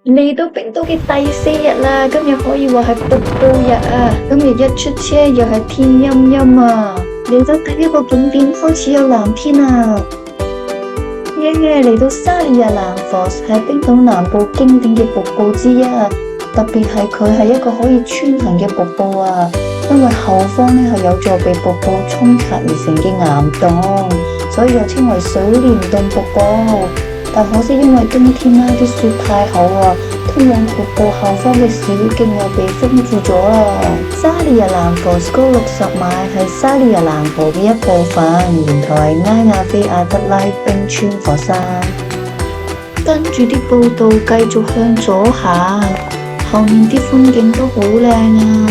嚟到冰島嘅第4日啦，今日可以話係瀑布日啊！今日一出車又係天陰陰啊！嚟到第一個景點開始有藍天啊！耶！嚟到沙里亞蘭 Falls 係冰島南部經典嘅瀑布之一啊！特別係佢係一個可以穿行嘅瀑布啊！因為後方呢係有座被瀑布沖刷而成嘅岩洞，所以又稱為水簾洞瀑布。但可惜因為冬天啦，啲雪太厚啊，通往瀑布後方嘅小徑又被封住咗啦。沙里亞蘭 Falls 高60米，係沙里亞蘭河嘅一部分，源頭係埃亞菲亞德拉冰川火山。跟住啲步道繼續向左行，後面啲風景都好靚啊！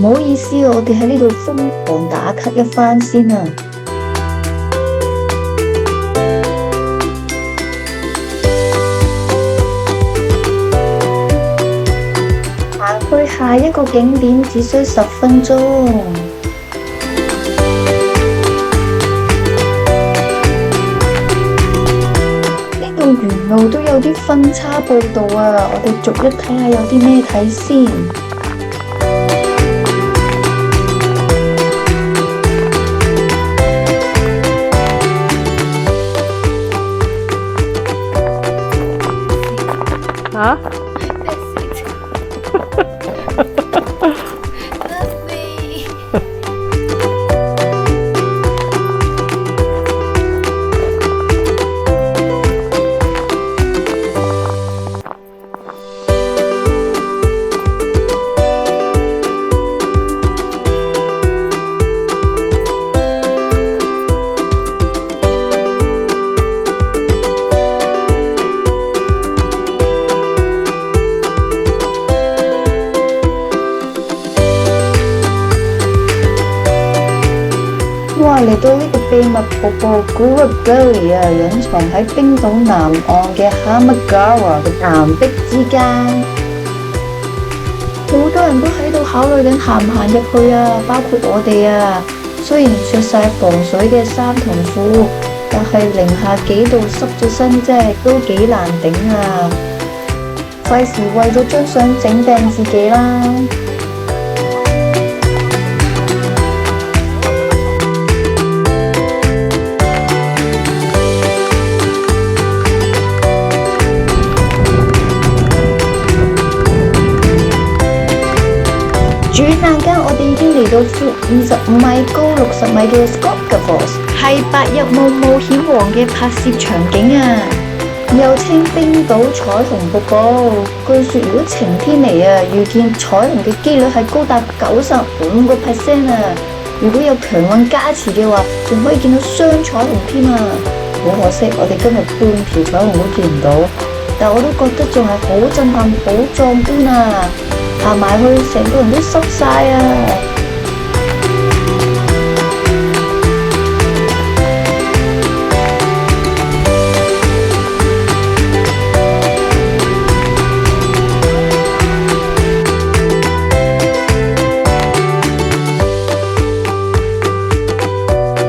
唔好意思，我哋喺呢度瘋狂打卡一番先啊！行去下一個景點只需10分鐘。呢度沿路都有啲分叉步道啊，我哋逐一睇下有啲咩睇先。Huh?哇！嚟到呢個秘密瀑布 Gulab Valley 啊，隱藏喺冰島南岸嘅 Hammergawa 嘅岩壁之間，好多人都喺度考慮緊行唔行入去啊，包括我哋啊。雖然着晒防水嘅衫同褲，但係零下幾度濕咗身，真係都幾難頂啊！費事為咗張相整病自己啦〜轉眼間，我哋已經嚟到闊25米、高60米嘅 Skotafjord， 係白日夢冒險王嘅拍攝場景啊！又稱冰島彩虹瀑布。據說如果晴天嚟啊，遇見彩虹嘅機率係高達95%啊！如果有強運加持嘅話，仲可以見到雙彩虹添啊！好可惜，我哋今日半條彩虹都見唔到，但我都覺得仲係好震撼、好壯觀啊！行埋去，成個人都濕晒啊！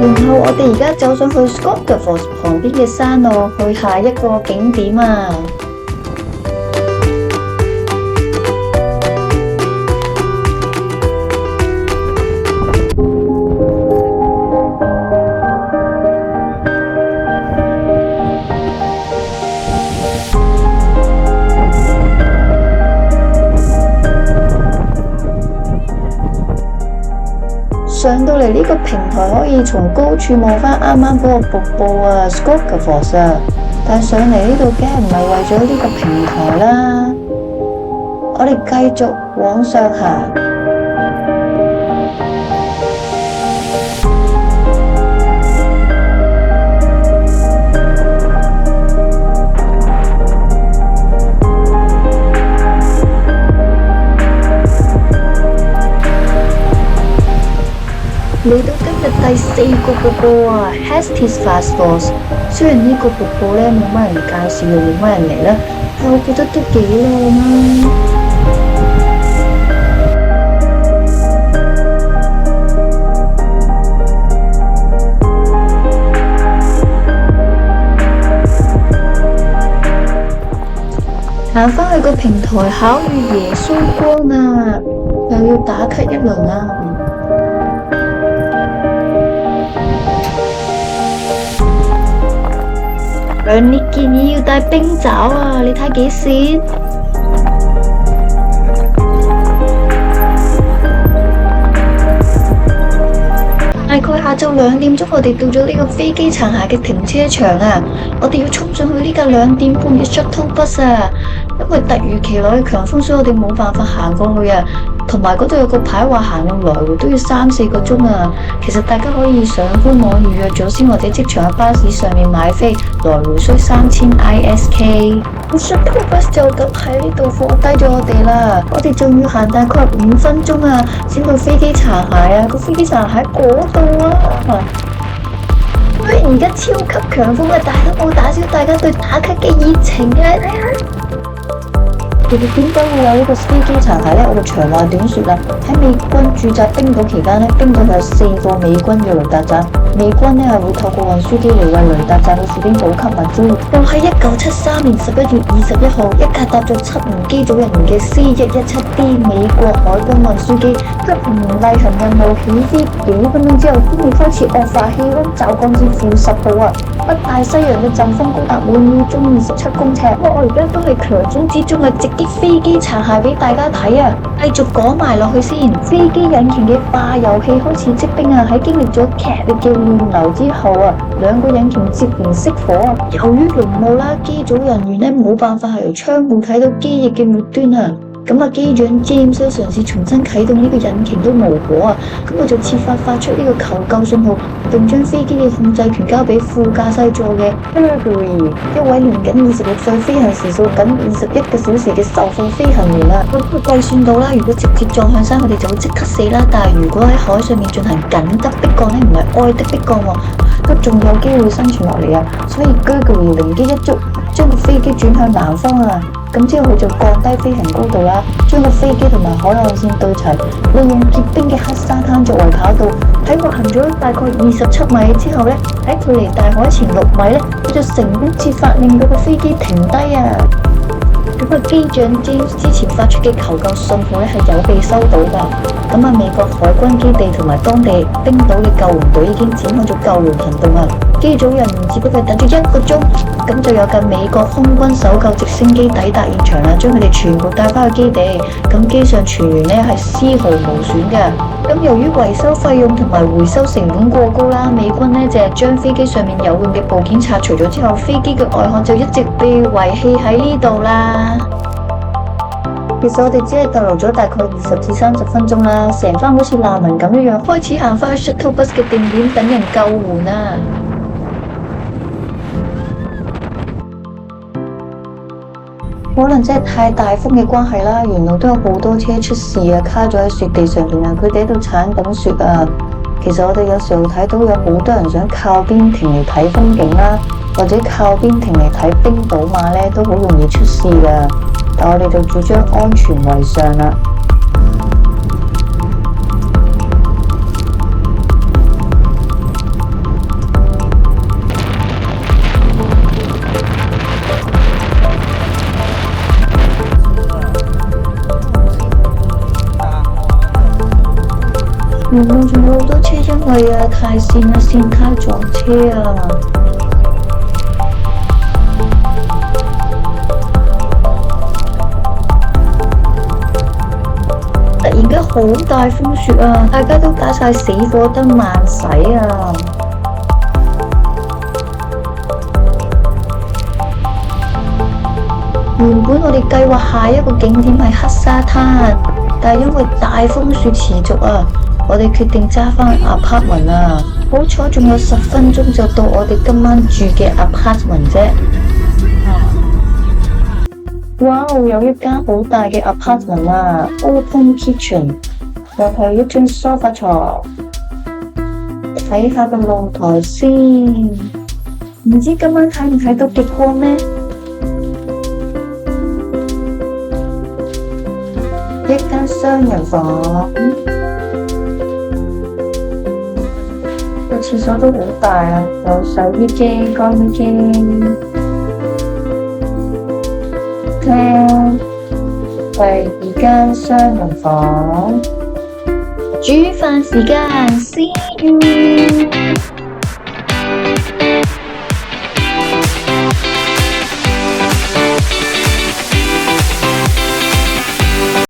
然後我哋而家走上去 Skotafjord 旁邊嘅山路，去下一個景點啊！上到嚟呢個平台可以從高處望返啱啱嗰個瀑布啊 Skotafjord 啊，但上嚟呢度梗係唔係為咗呢個平台啦，我哋繼續往上行。嚟到今日第4個瀑布啊 ，Estes Fastos。雖然呢個瀑布咧冇乜人介紹，又冇乜人嚟啦，但我覺得都幾靚啊。行返去個平台考慮耶穌光啊，又要打卡一輪啊！強烈建議要帶冰爪啊！你睇幾線？大概下晝2點鐘，我哋到咗呢個飛機殘骸嘅停車場啊！我哋要衝上去呢架2點半嘅 shuttle bus 啊！因為突如其來嘅強風，所以我哋冇辦法行過去啊。同埋嗰度有個牌話行路來回都要3-4個鐘啊。其實大家可以上官網預約咗先，或者即場喺巴士上面買飛，來回需3000 ISK。shuttle bus 就咁喺呢度放低咗我哋啦。我哋仲要行大概5分鐘啊，先到飛機殘骸啊。個飛機殘骸喺嗰度啊。而家超級強風啊，但係都冇打消大家對打卡嘅熱情啊！睇下。其實點解會有呢個飛機殘骸呢？我哋長話短說啦，喺美軍駐紮冰島期間呢，冰島有4個美軍嘅雷達站，美軍呢係會透過運輸機嚟為雷達站嘅士兵補給物資。就喺1973年11月21號，一架搭咗7名機組人員嘅 C117D 美國海軍運輸機，執行例行任務起飛幾分鐘之後，天氣開始惡化，氣溫驟降至-10度啊！北大西洋嘅陣風高達每秒鐘27公尺。我而家都係強風之中啊，直擊飛機殘骸俾大家睇啊！繼續講埋落去先，飛機引擎嘅化油器開始積冰啊！喺經歷咗劇烈嘅亂流之後啊，2個引擎接連熄火啊！由於濃霧啦，機組人員咧冇辦法係由窗戶睇到機翼嘅末端啊！咁啊，機長 James 嘗試重新啟動呢個引擎都無果啊！咁我就設法發出呢個求救信號，並將飛機嘅控制權交俾副駕駛座嘅 Gregory， 一位年僅26歲、飛行時數僅21個小時嘅受訓飛行員啊！咁佢計算到啦，如果直接撞向山，佢哋就會即刻死啦。但係如果喺海上面進行緊急迫降咧，唔係愛的迫降喎，都仲有機會生存落嚟啊！所以 Gregory 靈機一觸，將個飛機轉向南方啊！咁之後佢就降低飛行高度啦，將個飛機同埋海岸線對齊，利用結冰嘅黑沙灘作為跑道。喺我行咗大概27米之後呢，喺距離大海前6米呢，佢就成功設法令到個飛機停低啊！咁個機長 James 之前發出嘅求救信號呢係有被收到㗎。咁啊，美國海軍基地同埋當地冰島嘅救援隊已經展開咗救援行動啊！機組人員只不過等咗1個鐘，咁就有架美國空軍搜救直升機抵達現場啦，將佢哋全部帶返去基地。咁機上全員呢係絲毫無損嘅。咁由於維修費用同埋回收成本過高啦，美軍呢就係將飛機上面有用嘅部件拆除咗之後，飛機嘅外殼就一直被遺棄喺呢度啦。其實我哋只係逗留咗大概20至30分鐘啦，成班好似難民咁樣開始行返去 shuttle bus 嘅定點等人救援啊！可能真係太大風嘅關係啦，沿路都有好多車出事啊，卡咗喺雪地上面啊，佢哋喺度鏟緊雪啊。其實我哋有時候睇到有好多人想靠邊停嚟睇風景啦，或者靠邊停嚟睇冰島馬呢，都好容易出事噶。但我哋就主張安全為上啦。沿路仲有好多車，因為太跣啦，跣卡撞車啊！突然間好大風雪啊，大家都打晒死火燈慢駛啊！原本我哋計劃下一個景點係黑沙灘，但係因為大風雪持續啊，我哋決定揸返去 apartment 啊！好彩仲有10分鐘就到我哋今晚住嘅 apartment 啫。哇！有一間好大嘅 apartment 啊 ，open kitchen，又係一張梳化床，睇下個露台先。唔知今晚睇唔睇到極光呢？一間雙人房，個廁所都好大啊，有洗衣機、乾衣機、廳。第二間雙人房，煮飯時間，See you。